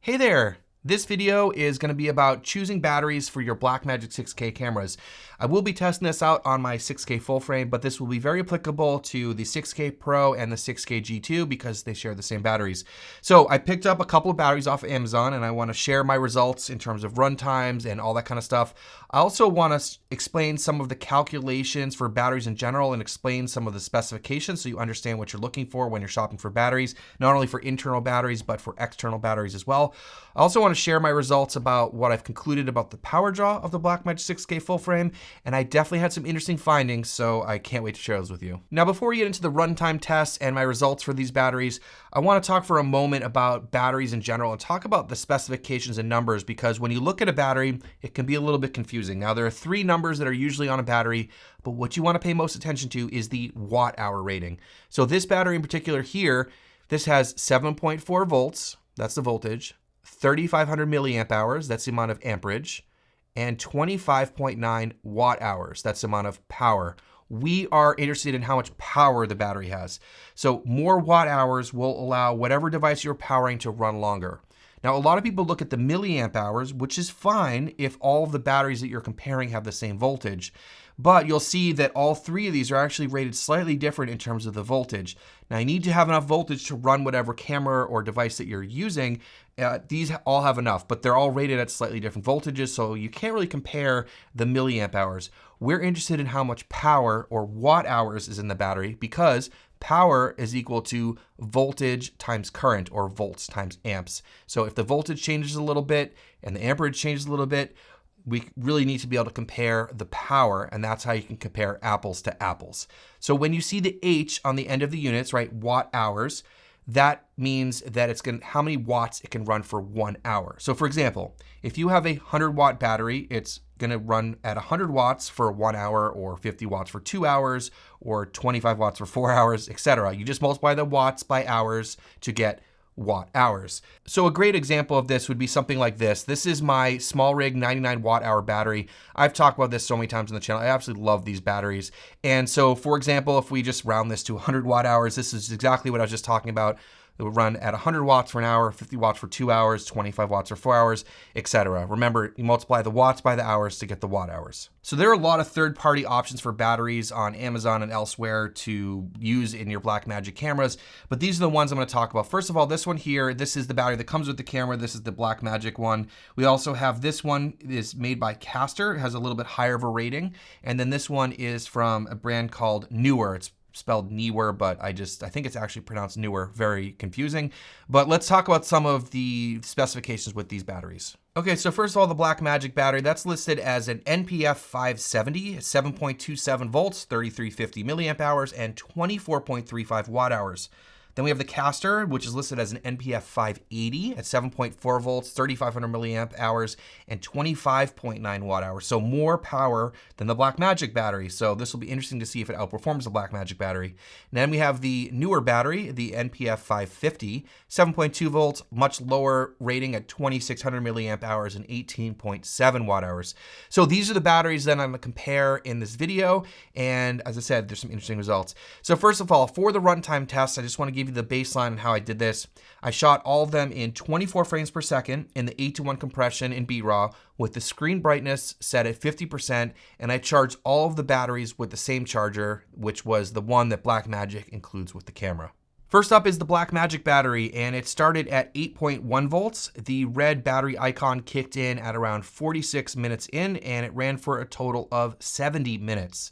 Hey there! This video is going to be about choosing batteries for your Blackmagic 6K cameras. I will be testing this out on my 6K full frame, but this will be very applicable to the 6K Pro and the 6K G2 because they share the same batteries. So I picked up a couple of batteries off of Amazon and I want to share my results in terms of run times and all that kind of stuff. I also want to explain some of the calculations for batteries in general and explain some of the specifications so you understand what you're looking for when you're shopping for batteries, not only for internal batteries, but for external batteries as well. I also want to share my results about what I've concluded about the power draw of the Blackmagic 6K full frame, and I definitely had some interesting findings, so I can't wait to share those with you. Now, before we get into the runtime tests and my results for these batteries, I want to talk for a moment about batteries in general and talk about the specifications and numbers, because when you look at a battery, it can be a little bit confusing. Now, there are three numbers that are usually on a battery, but what you want to pay most attention to is the watt-hour rating. So this battery in particular here, this has 7.4 volts, that's the voltage, 3,500 milliamp hours, that's the amount of amperage, and 25.9 watt hours, that's the amount of power. We are interested in how much power the battery has. So more watt hours will allow whatever device you're powering to run longer. Now, a lot of people look at the milliamp hours, which is fine if all of the batteries that you're comparing have the same voltage. But you'll see that all three of these are actually rated slightly different in terms of the voltage. Now, you need to have enough voltage to run whatever camera or device that you're using. These all have enough, but they're all rated at slightly different voltages, so you can't really compare the milliamp hours. We're interested in how much power or watt hours is in the battery, because power is equal to voltage times current, or volts times amps. So if the voltage changes a little bit and the amperage changes a little bit, we really need to be able to compare the power, and that's how you can compare apples to apples. So when you see the H on the end of the units, right, watt hours, that means that it's how many watts it can run for 1 hour. So for example, if you have a 100-watt battery, it's gonna run at 100 watts for 1 hour, or 50 watts for 2 hours, or 25 watts for 4 hours, etc. You just multiply the watts by hours to get watt hours. So a great example of this would be something like this. This is my small rig 99 watt hour battery. I've talked about this so many times on the channel. I absolutely love these batteries. And so for example, if we just round this to 100 watt hours, this is exactly what I was just talking about. It would run at 100 watts for an hour, 50 watts for 2 hours, 25 watts for 4 hours, etc. Remember, you multiply the watts by the hours to get the watt hours. So there are a lot of third-party options for batteries on Amazon and elsewhere to use in your Blackmagic cameras, but these are the ones I'm going to talk about. First of all, this one here, this is the battery that comes with the camera. This is the Blackmagic one. We also have this one, is made by Caster. It has a little bit higher of a rating. And then this one is from a brand called Newer. It's spelled Newer, but I think it's actually pronounced Newer. Very confusing. But let's talk about some of the specifications with these batteries. Okay, so first of all, the Blackmagic battery, that's listed as an NPF 570, 7.27 volts, 3350 milliamp hours, and 24.35 watt hours. Then we have the Caster, which is listed as an NPF 580 at 7.4 volts, 3,500 milliamp hours, and 25.9 watt hours. So more power than the Blackmagic battery. So this will be interesting to see if it outperforms the Blackmagic battery. And then we have the Newer battery, the NPF 550, 7.2 volts, much lower rating at 2,600 milliamp hours and 18.7 watt hours. So these are the batteries that I'm gonna compare in this video. And as I said, there's some interesting results. So first of all, for the runtime test, I just want to give you the baseline on how I did this. I shot all of them in 24 frames per second in the 8:1 compression in B-RAW with the screen brightness set at 50%, and I charged all of the batteries with the same charger, which was the one that Blackmagic includes with the camera. First up is the Blackmagic battery, and it started at 8.1 volts. The red battery icon kicked in at around 46 minutes in, and it ran for a total of 70 minutes.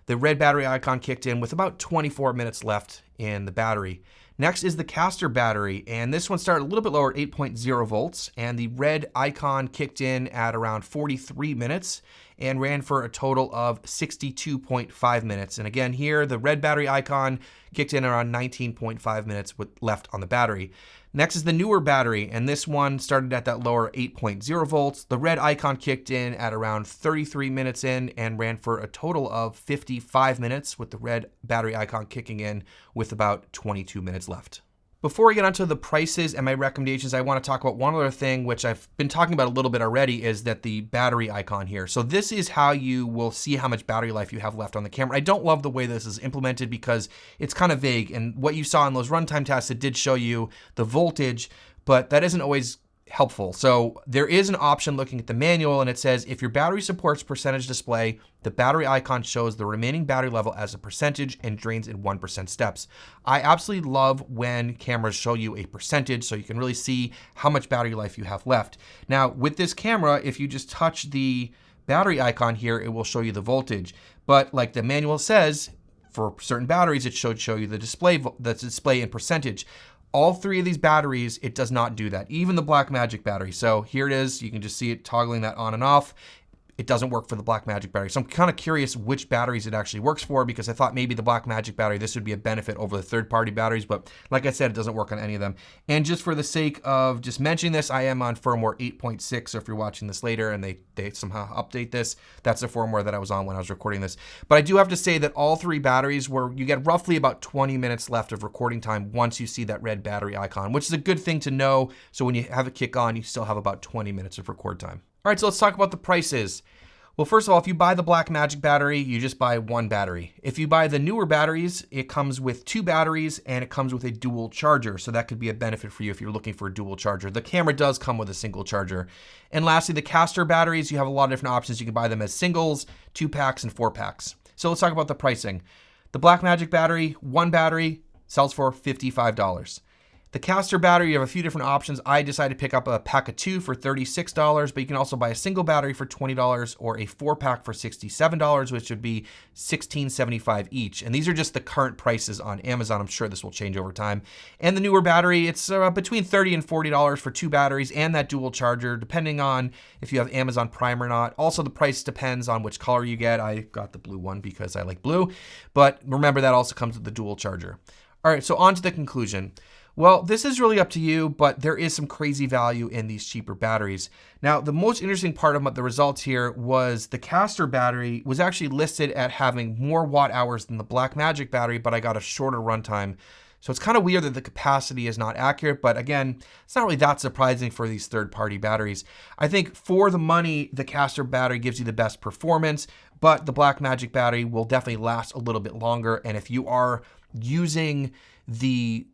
The red battery icon kicked in with about 24 minutes left in the battery. Next is the Caster battery, and this one started a little bit lower at 8.0 volts, and the red icon kicked in at around 43 minutes and ran for a total of 62.5 minutes. And again, here, the red battery icon kicked in around 19.5 minutes left on the battery. Next is the Newer battery, and this one started at that lower 8.0 volts. The red icon kicked in at around 33 minutes in and ran for a total of 55 minutes, with the red battery icon kicking in with about 22 minutes left. Before we get onto the prices and my recommendations, I want to talk about one other thing, which I've been talking about a little bit already, is that the battery icon here. So this is how you will see how much battery life you have left on the camera. I don't love the way this is implemented because it's kind of vague. And what you saw in those runtime tests, it did show you the voltage, but that isn't always helpful. So there is an option looking at the manual, and it says if your battery supports percentage display, the battery icon shows the remaining battery level as a percentage and drains in 1% steps. I absolutely love when cameras show you a percentage so you can really see how much battery life you have left. Now with this camera, if you just touch the battery icon here, it will show you the voltage. But like the manual says, for certain batteries, it should show you the display in percentage. All three of these batteries, it does not do that, even the Blackmagic battery. So here it is, you can just see it toggling that on and off. It doesn't work for the Blackmagic battery. So I'm kind of curious which batteries it actually works for, because I thought maybe the Blackmagic battery, this would be a benefit over the third-party batteries, but like I said, it doesn't work on any of them. And just for the sake of just mentioning this, I am on firmware 8.6, so if you're watching this later and they somehow update this, that's the firmware that I was on when I was recording this. But I do have to say that all three batteries you get roughly about 20 minutes left of recording time once you see that red battery icon, which is a good thing to know. So when you have it kick on, you still have about 20 minutes of record time. All right, so let's talk about the prices. Well, first of all, if you buy the Blackmagic battery, you just buy one battery. If you buy the newer batteries, it comes with two batteries and it comes with a dual charger. So that could be a benefit for you if you're looking for a dual charger. The camera does come with a single charger. And lastly, the Castor batteries, you have a lot of different options. You can buy them as singles, 2-packs, and 4-packs. So let's talk about the pricing. The Blackmagic battery, one battery, sells for $55. The Castor battery, you have a few different options. I decided to pick up a pack of 2 for $36, but you can also buy a single battery for $20 or a 4-pack for $67, which would be $16.75 each. And these are just the current prices on Amazon. I'm sure this will change over time. And the newer battery, it's between $30 and $40 for 2 batteries and that dual charger, depending on if you have Amazon Prime or not. Also, the price depends on which color you get. I got the blue one because I like blue, but remember that also comes with the dual charger. All right, so on to the conclusion. Well, this is really up to you, but there is some crazy value in these cheaper batteries. Now, the most interesting part about the results here was the Castor battery was actually listed at having more watt hours than the Blackmagic battery, but I got a shorter runtime. So it's kind of weird that the capacity is not accurate, but again, it's not really that surprising for these third-party batteries. I think for the money, the Castor battery gives you the best performance, but the Blackmagic battery will definitely last a little bit longer. And if you are using the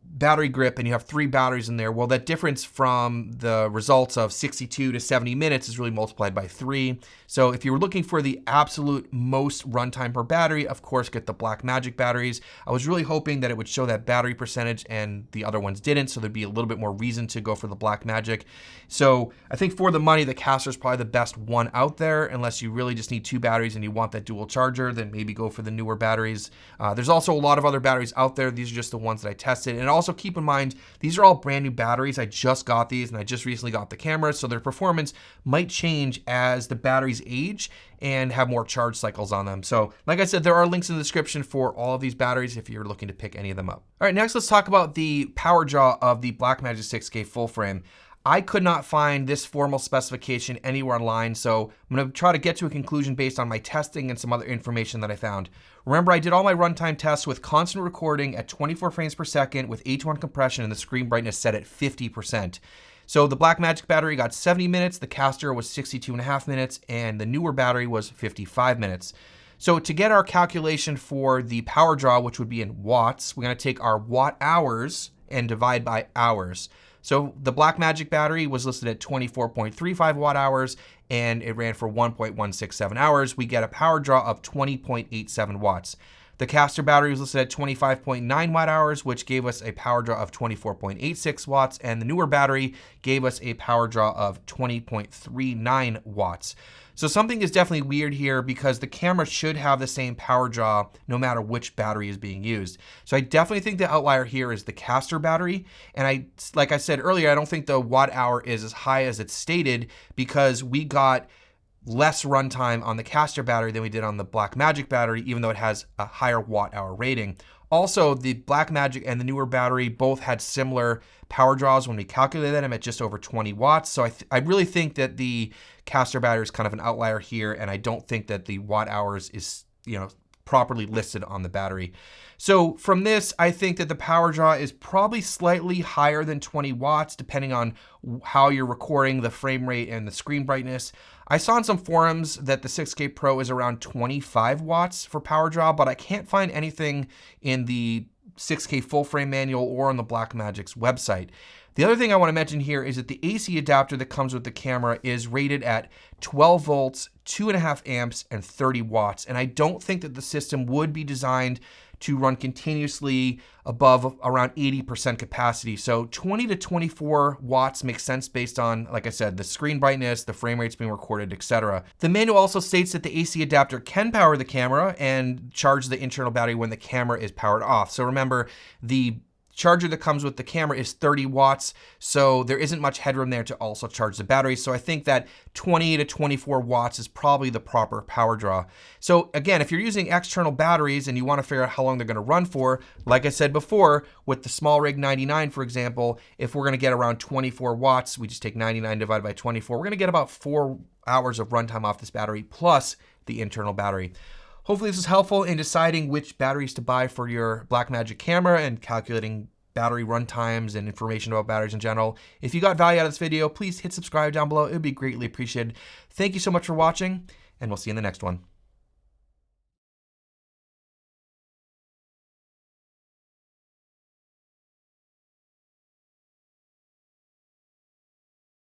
battery grip and you have 3 batteries in there, well, that difference from the results of 62 to 70 minutes is really multiplied by 3. So if you're looking for the absolute most runtime per battery, of course, get the Blackmagic batteries. I was really hoping that it would show that battery percentage and the other ones didn't, so there'd be a little bit more reason to go for the Blackmagic. So I think for the money, the Castor is probably the best one out there, unless you really just need 2 batteries and you want that dual charger, then maybe go for the newer batteries. There's also a lot of other batteries out there. These are just the ones that I tested. And also keep in mind, these are all brand new batteries. I just got these and I just recently got the camera, so their performance might change as the batteries age and have more charge cycles on them. So like I said, there are links in the description for all of these batteries if you're looking to pick any of them up. All right, next let's talk about the power draw of the Blackmagic 6K full frame. I could not find this formal specification anywhere online, so I'm gonna try to get to a conclusion based on my testing and some other information that I found. Remember, I did all my runtime tests with constant recording at 24 frames per second with H1 compression and the screen brightness set at 50%. So the Blackmagic battery got 70 minutes, the Castor was 62.5 minutes, and the newer battery was 55 minutes. So to get our calculation for the power draw, which would be in watts, we're gonna take our watt hours and divide by hours. So the Blackmagic battery was listed at 24.35 watt hours and it ran for 1.167 hours. We get a power draw of 20.87 watts. The Castor battery was listed at 25.9 watt hours, which gave us a power draw of 24.86 watts, and the newer battery gave us a power draw of 20.39 watts. So something is definitely weird here because the camera should have the same power draw no matter which battery is being used. So I definitely think the outlier here is the Castor battery. And like I said earlier, I don't think the watt hour is as high as it's stated because we got less runtime on the Castor battery than we did on the Blackmagic battery, even though it has a higher watt hour rating. Also, the Blackmagic and the newer battery both had similar power draws when we calculated them at just over 20 watts. So I really think that the Castor battery is kind of an outlier here, and I don't think that the watt hours is properly listed on the battery. So from this, I think that the power draw is probably slightly higher than 20 watts, depending on how you're recording, the frame rate, and the screen brightness. I saw in some forums that the 6K Pro is around 25 watts for power draw, but I can't find anything in the 6K full frame manual or on the Blackmagic's website. The other thing I want to mention here is that the AC adapter that comes with the camera is rated at 12 volts, 2.5 amps, and 30 watts. And I don't think that the system would be designed to run continuously above around 80% capacity. So 20 to 24 watts makes sense based on, like I said, the screen brightness, the frame rates being recorded, etc. The manual also states that the AC adapter can power the camera and charge the internal battery when the camera is powered off. So remember, the charger that comes with the camera is 30 watts, so there isn't much headroom there to also charge the battery. So I think that 20 to 24 watts is probably the proper power draw. So again, if you're using external batteries and you want to figure out how long they're going to run for, like I said before, with the SmallRig 99, for example, if we're going to get around 24 watts, we just take 99 divided by 24, we're going to get about 4 hours of runtime off this battery plus the internal battery. Hopefully this is helpful in deciding which batteries to buy for your Blackmagic camera and calculating battery run times and information about batteries in general. If you got value out of this video, please hit subscribe down below. It would be greatly appreciated. Thank you so much for watching, and we'll see you in the next one.